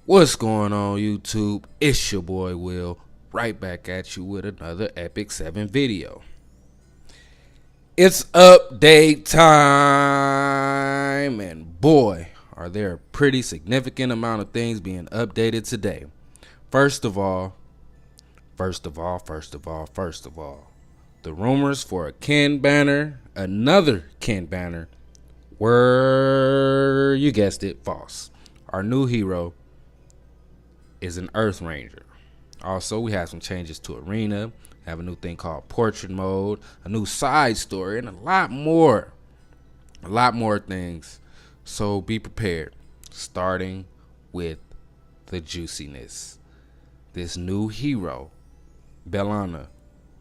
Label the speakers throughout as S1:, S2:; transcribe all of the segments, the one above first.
S1: What's going on, YouTube? It's your boy Will, right back at you with another Epic 7 video. It's update time, and boy, are there a pretty significant amount of things being updated today. First of all, the rumors for a Ken banner, another Ken banner, were, you guessed it, false. Our new hero is an Earth Ranger. Also, we have some changes to Arena, have a new thing called Portrait Mode, a new side story, and a lot more. A lot more things. So be prepared. Starting with the juiciness. This new hero, Bellona,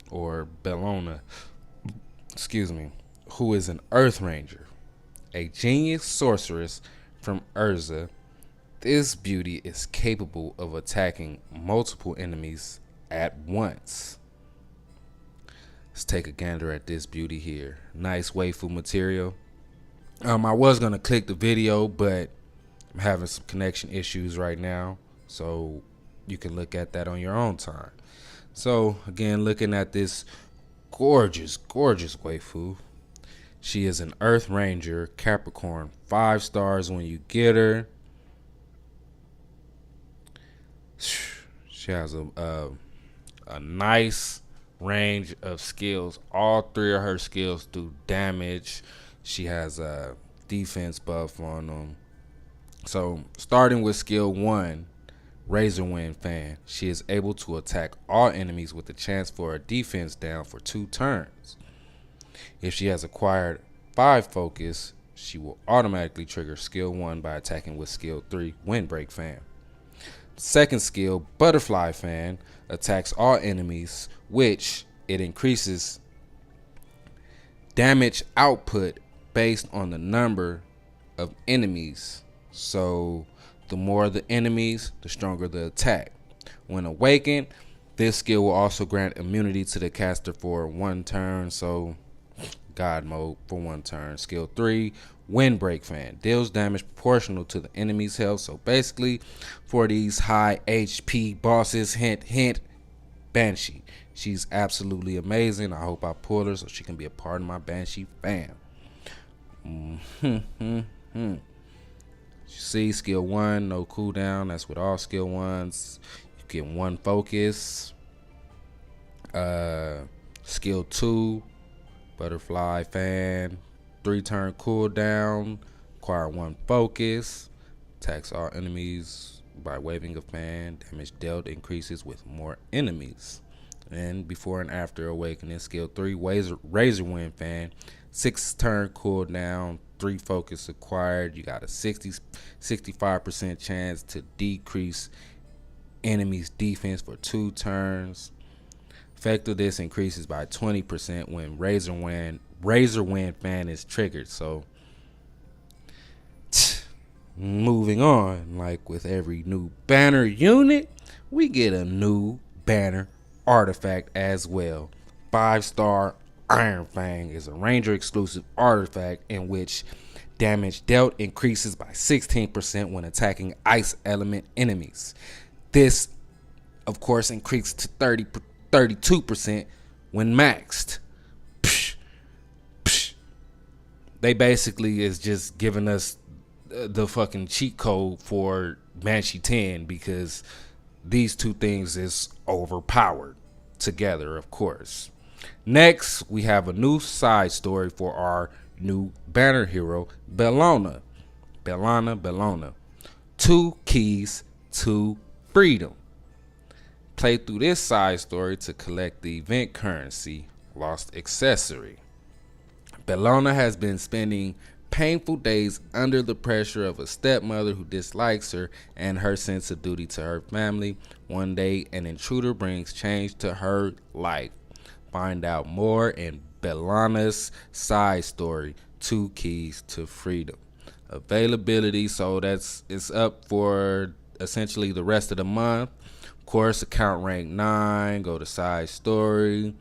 S1: who is an Earth Ranger, a genius sorceress from Urza. This beauty is capable of attacking multiple enemies at once. Let's take a gander at this beauty here. Nice waifu material. I was gonna click the video, but I'm having some connection issues right now, so you can look at that on your own time. So again, looking at this gorgeous waifu. She is an Earth Ranger, Capricorn, 5 stars when you get her. She has a nice range of skills. All 3 of her skills do damage. She has a defense buff on them. So starting with skill 1, Razor Wind Fan. She is able to attack all enemies with a chance for a defense down for 2 turns. If she has acquired 5 focus, she will automatically trigger skill 1 by attacking with skill 3, Windbreak Fan. Second skill, Butterfly Fan, attacks all enemies, which it increases damage output based on the number of enemies. So the more the enemies, the stronger the attack. When awakened, this skill will also grant immunity to the caster for 1 turn. So God mode for 1 turn. Skill 3, Windbreak Fan, deals damage proportional to the enemy's health. So basically, for these high HP bosses, hint hint, Banshee. She's absolutely amazing. I hope I pull her so she can be a part of my Banshee fam. See, skill 1, no cooldown. That's with all skill 1s. You get 1 focus. Skill 2, Butterfly Fan, 3 turn cooldown, acquire 1 focus, attacks all enemies by waving a fan, damage dealt increases with more enemies. And before and after awakening, skill 3, Razor Wind Fan, 6 turn cooldown, 3 focus acquired. You got a 65% chance to decrease enemies' defense for 2 turns. Effect of this increases by 20% when Razor Wind Fan is triggered. So moving on, like with every new banner unit, we get a new banner artifact as well. 5-star Iron Fang is a Ranger exclusive artifact in which damage dealt increases by 16% when attacking ice element enemies. This, of course, increases to 32% when maxed. They basically is just giving us the fucking cheat code for Banshee 10 because these 2 things is overpowered together, of course. Next, we have a new side story for our new banner hero, Bellona. 2 keys to freedom. Play through this side story to collect the event currency, Lost Accessory. Bellona has been spending painful days under the pressure of a stepmother who dislikes her and her sense of duty to her family. One day, an intruder brings change to her life. Find out more in Bellona's side story, 2 Keys to Freedom. Availability, so it's up for essentially the rest of the month. Of course, account rank 9, go to side story.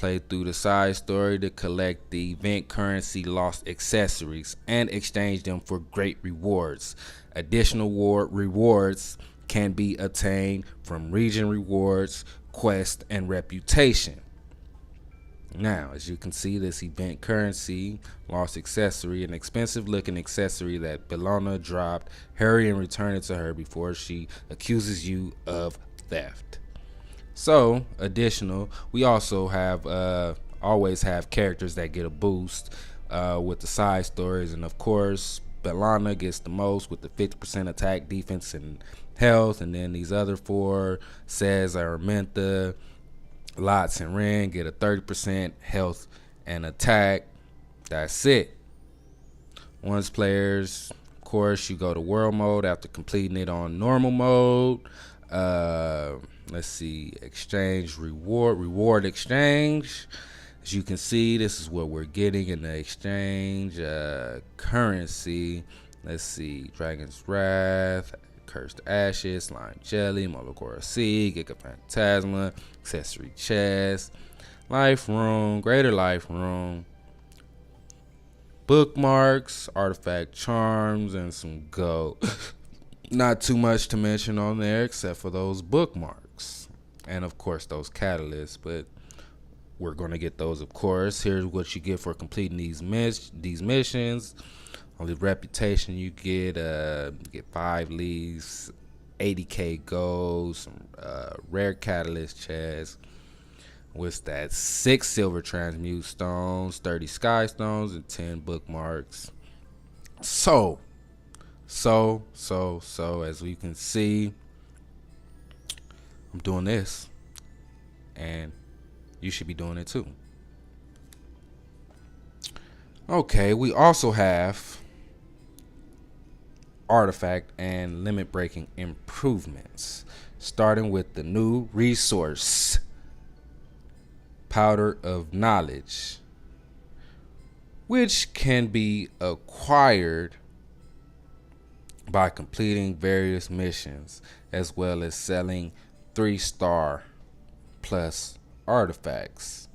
S1: Play through the side story to collect the event currency lost accessories and exchange them for great rewards. Additional rewards can be attained from region rewards, quest, and reputation. Now, as you can see, this event currency lost accessory, an expensive looking accessory that Bellona dropped. Hurry and return it to her before she accuses you of theft. So, additional, we also have always have characters that get a boost with the side stories, and of course, Bellona gets the most with the 50% attack, defense, and health, and then these other four, Sez, Araminta, Lots, and Ren get a 30% health and attack. That's it. Once players, of course, you go to world mode after completing it on normal mode. Let's see, exchange reward exchange. As you can see, this is what we're getting in the exchange currency. Let's see, Dragon's Wrath, Cursed Ashes, Slime Jelly, Molokora Seed, Giga Phantasma, Accessory Chest, Life Room, Greater Life Room, bookmarks, artifact charms, and some gold. Not too much to mention on there except for those bookmarks. And of course those catalysts, but we're going to get those, of course. Here's what you get for completing these missions. On the reputation, you get 5 leaves, 80k gold, some rare catalyst chests. What's that? 6 silver transmute stones, 30 sky stones, and 10 bookmarks. So as we can see, I'm doing this, and you should be doing it too. Okay, we also have artifact and limit breaking improvements, starting with the new resource, Powder of Knowledge, which can be acquired by completing various missions, as well as selling 3-star plus artifacts.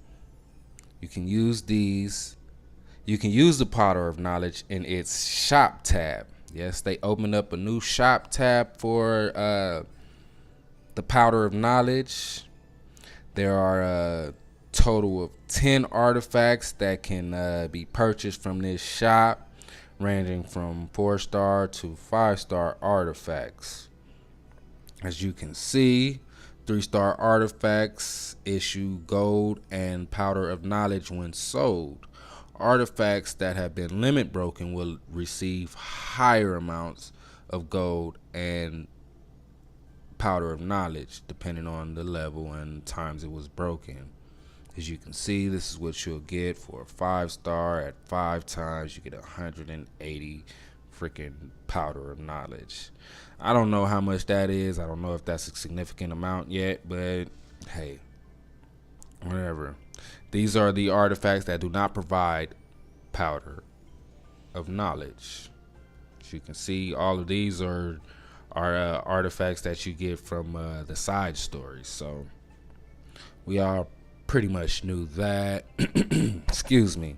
S1: You can use these. You can use the Powder of Knowledge in its shop tab. Yes, they opened up a new shop tab for the Powder of Knowledge. There are a total of 10 artifacts that can be purchased from this shop, ranging from 4-star to 5-star artifacts. As you can see, 3-star artifacts issue gold and Powder of Knowledge when sold. Artifacts that have been limit broken will receive higher amounts of gold and Powder of Knowledge depending on the level and times it was broken. As you can see, this is what you'll get for a 5-star. At 5 times you get 180 freaking Powder of Knowledge. I don't know how much that is. I don't know if that's a significant amount yet, but hey, whatever. These are the artifacts that do not provide Powder of Knowledge. As you can see, all of these are artifacts that you get from the side stories. So we all pretty much knew that. Excuse me.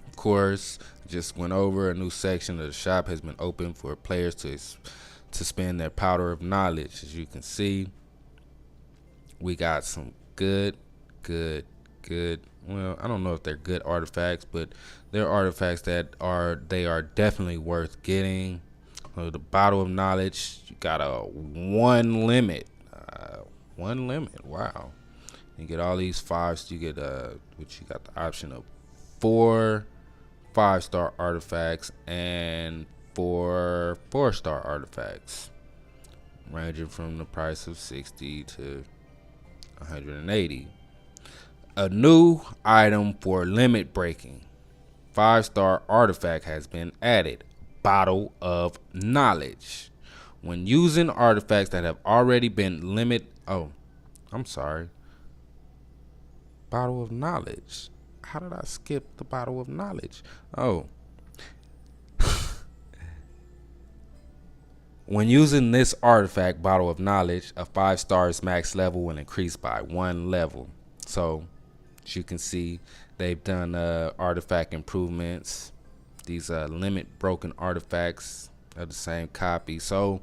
S1: Of course, just went over a new section of the shop has been open for players to spend their Powder of Knowledge. As you can see, we got some good, well, I don't know if they're good artifacts, but they're artifacts that are definitely worth getting. The Bottle of Knowledge, you got a one limit. Wow. You get all these 5s. You get which you got the option of 4 5-star artifacts and 4 4-star artifacts, ranging from the price of 60 to 180. A new item for limit breaking 5-star artifact has been added, Bottle of Knowledge. When using artifacts that have already been Bottle of Knowledge. How did I skip the Bottle of Knowledge? When using this artifact, Bottle of Knowledge, a 5-star's max level will increase by 1 level. So As you can see, they've done artifact improvements. These limit broken artifacts of the same copy. So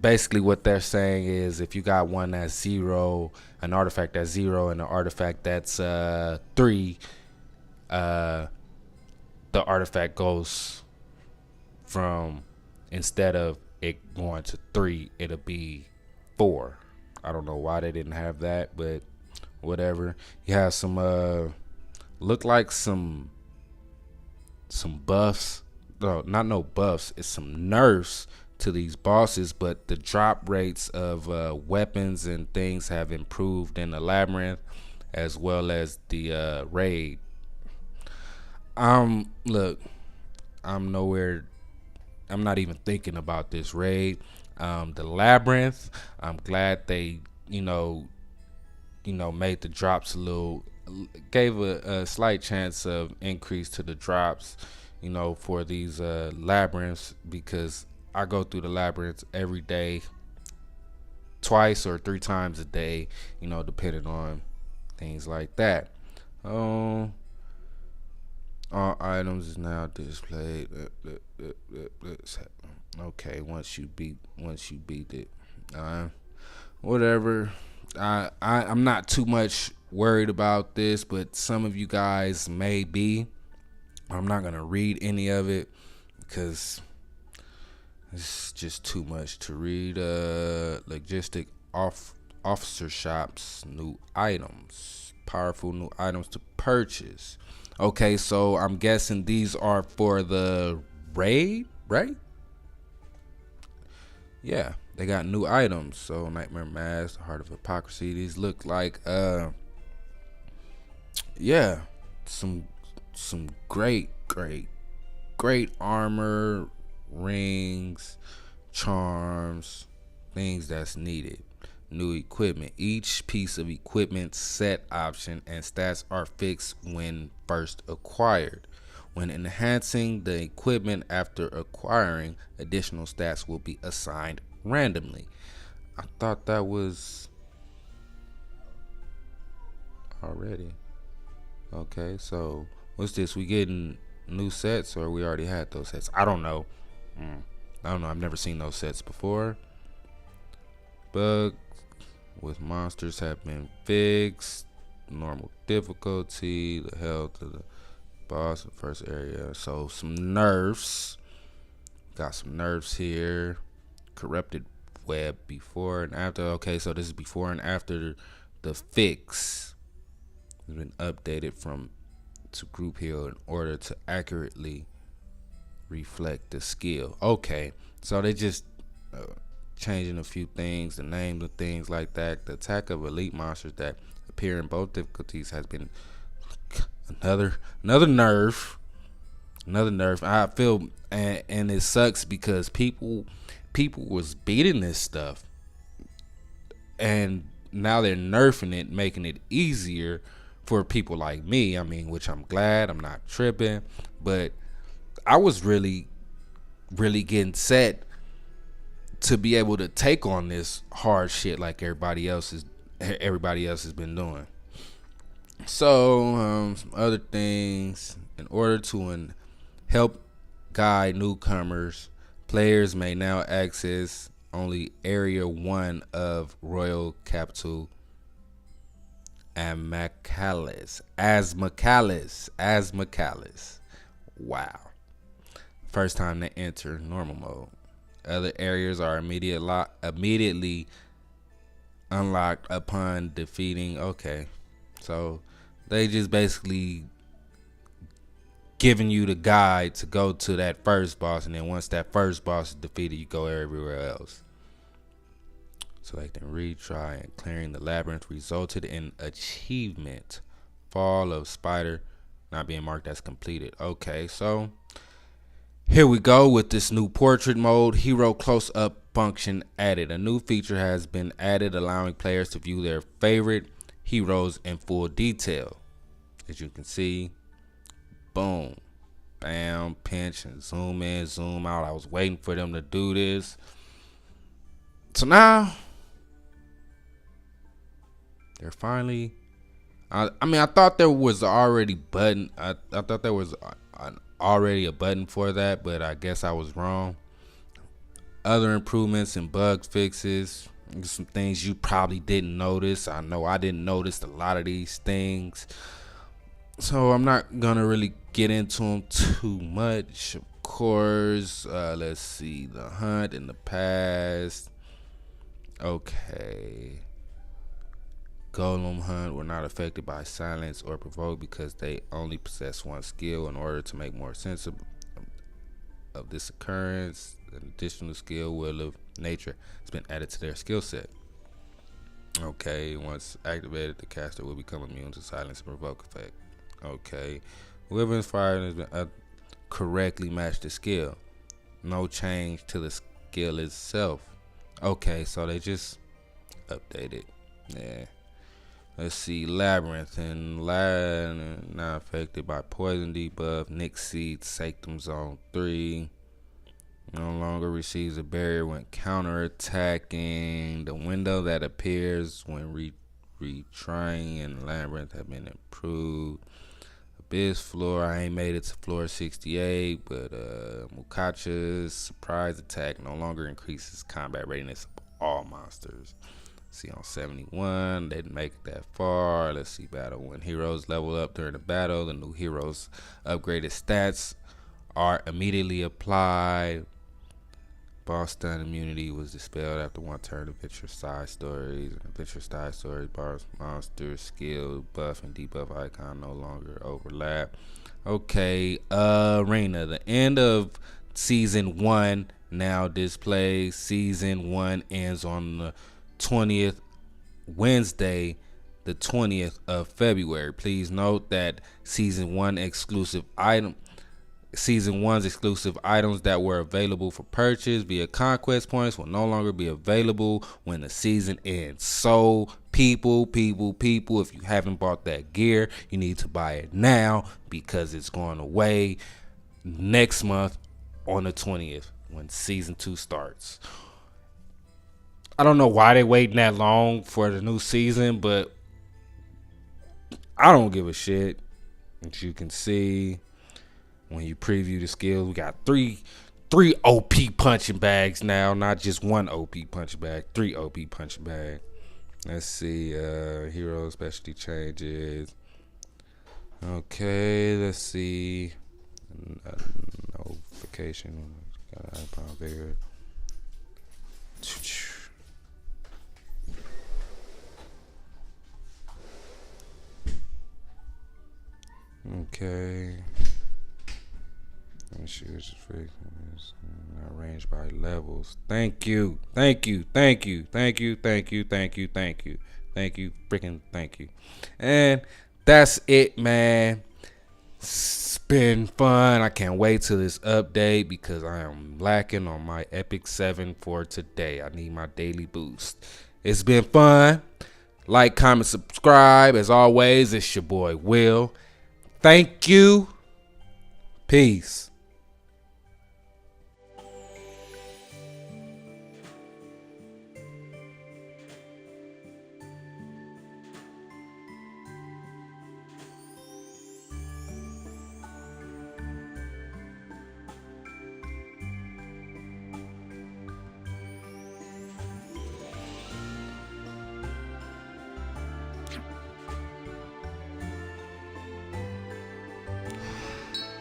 S1: basically what they're saying is if you got one that's 0, an artifact that's 0, and an artifact that's 3, the artifact goes from, instead of it going to 3, it'll be 4. I don't know why they didn't have that, but whatever. You have some look like some buffs. No, not no buffs. It's some nerfs to these bosses, but the drop rates of weapons and things have improved in the labyrinth, as well as the raid. Look, I'm nowhere. I'm not even thinking about this raid. The labyrinth. I'm glad they, made the drops a little, gave a slight chance of increase to the drops, for these labyrinths, because I go through the labyrinths every day, twice or 3 times a day, depending on things like that. All items is now displayed. Okay, once you beat it, whatever. I'm not too much worried about this, but some of you guys may be. I'm not gonna read any of it because it's just too much to read. Logistic officer shops, new items, powerful new items to purchase. Okay, so I'm guessing these are for the raid, right? Yeah, they got new items. So Nightmare Mask, Heart of Hypocrisy. These look like yeah, some great armor, rings, charms, things that's needed. New equipment. Each piece of equipment set option and stats are fixed when first acquired. When enhancing the equipment after acquiring, additional stats will be assigned randomly. I thought that was already. Okay, so what's this? We getting new sets, or we already had those sets? I don't know. I've never seen those sets before. Bugs with monsters have been fixed. Normal difficulty. The health of the boss in first area. So some nerfs. Got some nerfs here. Corrupted web before and after. Okay, so this is before and after the fix. It's been updated to group heal in order to accurately reflect the skill. Okay, so they just changing a few things, the names of things like that. The attack of elite monsters that appear in both difficulties has been another nerf. I feel and it sucks because people was beating this stuff, and now they're nerfing it, making it easier for people like me. I mean, which I'm glad. I'm not tripping, but I was really getting set to be able to take on this hard shit like everybody else has been doing. So some other things. In order to help guide newcomers, players may now access only Area 1 of Royal Capital Amicales. Wow. First time they enter normal mode. Other areas are immediately unlocked upon defeating. Okay, so they just basically giving you the guide to go to that first boss, and then once that first boss is defeated, you go everywhere else. Selecting retry and clearing the labyrinth resulted in achievement Fall of Spider not being marked as completed. Okay, so here we go with this new portrait mode. Hero close-up function added. A new feature has been added allowing players to view their favorite heroes in full detail. As you can see, boom, bam, pinch and zoom in, zoom out. I was waiting for them to do this. So now they're finally I mean, I thought there was already button. I thought there was already a button for that, but I guess I was wrong. Other improvements and bug fixes, some things you probably didn't notice. I know I didn't notice a lot of these things, so I'm not gonna really get into them too much. Of course, let's see, the hunt in the past. Okay. Golem hunt were not affected by silence or provoke because they only possess one skill. In order to make more sense of this occurrence, an additional skill, Will of Nature, has been added to their skill set. Okay, once activated, the caster will become immune to silence and provoke effect. Okay, whoever inspired has been correctly matched the skill. No change to the skill itself. Okay, so they just updated. Yeah. Let's see, Labyrinth and not affected by poison debuff. Nyx Seed, Sanctum Zone 3. No longer receives a barrier when counterattacking. The window that appears when retrying in Labyrinth have been improved. Abyss floor, I ain't made it to floor 68, but Mukacha's surprise attack no longer increases combat readiness of all monsters. See, on 71, they didn't make it that far. Let's see, battle. When heroes level up during the battle, the new heroes' upgraded stats are immediately applied. Boss stun immunity was dispelled after one turn. Adventure side stories. Adventure side stories, boss monster skill buff and debuff icon no longer overlap. Okay, Arena. The end of season 1 now displays. Season 1 ends on the 20th, Wednesday, the 20th of February. Please note that season 1's exclusive items that were available for purchase via conquest points will no longer be available when the season ends. So people, if you haven't bought that gear, you need to buy it now because it's going away next month on the 20th when season 2 starts. I don't know why they waiting that long for the new season, but I don't give a shit. As you can see, when you preview the skills, we got three OP punching bags now, not just one OP punching bag, 3 OP punching bag. Let's see, hero specialty changes. Okay, let's see. Notification. Got bigger. Okay. And she was just arranged by levels. Thank you. And that's it, man. It's been fun. I can't wait till this update because I am lacking on my Epic 7 for today. I need my daily boost. It's been fun. Like, comment, subscribe. As always, it's your boy Will. Thank you. Peace.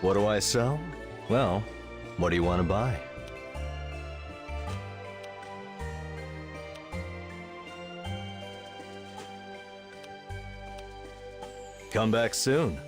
S2: What do I sell? Well, what do you want to buy? Come back soon.